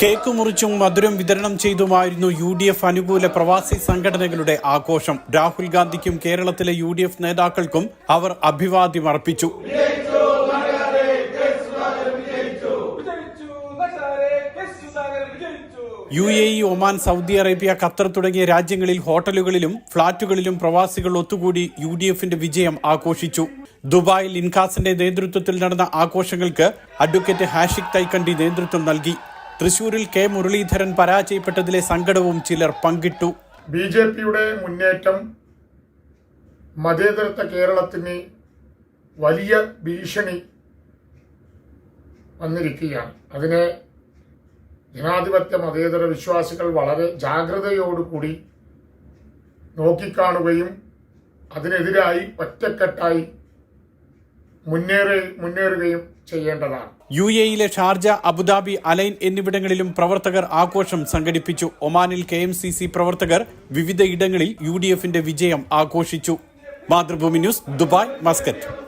Cake മുറിച്ചും മധുരം വിതരണം ചെയ്തുമായിരുന്നു UDF അനുകൂല പ്രവാസി സംഘടനകളുടെ ആഘോഷം. രാഹുൽ ഗാന്ധിക്കും കേരളത്തിലെ UDF നേതാക്കൾക്കും അവർ അഭിവാദ്യം അർപ്പിച്ചു. UAE, Oman, Saudi Arabia, Qatar തുടങ്ങിയ രാജ്യങ്ങളിൽ ഹോട്ടലുകളിലും ഫ്ളാറ്റുകളിലും പ്രവാസികൾ ഒത്തുകൂടി UDFന്റെ വിജയം ആഘോഷിച്ചു. ദുബായിൽ ഇൻകാസിന്റെ നേതൃത്വത്തിൽ നടന്ന ആഘോഷങ്ങൾക്ക് അഡ്വക്കേറ്റ് ഹാഷിഖ് തൈക്കണ്ടി നേതൃത്വം നൽകി. തൃശൂരിൽ K. മുരളീധരൻ പരാജയപ്പെട്ടതിലെ സങ്കടവും ചിലർ പങ്കിട്ടു. BJPയുടെ മുന്നേറ്റം മതേതരത്വ കേരളത്തിന് വലിയ ഭീഷണി വന്നിരിക്കുകയാണ്. അതിനെ ജനാധിപത്യ മതേതര വിശ്വാസികൾ വളരെ ജാഗ്രതയോടുകൂടി നോക്കിക്കാണുകയും അതിനെതിരായി ഒറ്റക്കെട്ടായി മുന്നേറുകയും ചെയ്യേണ്ടതാണ്. UAE ഷാർജ, അബുദാബി, അലൈൻ എന്നിവിടങ്ങളിലും പ്രവർത്തകർ ആഘോഷം സംഘടിപ്പിച്ചു. ഒമാനിൽ KMCC പ്രവർത്തകർ വിവിധ ഇടങ്ങളിൽ UDFന്റെ വിജയം ആഘോഷിച്ചു. Mathrubhumi news, Dubai, Muscat.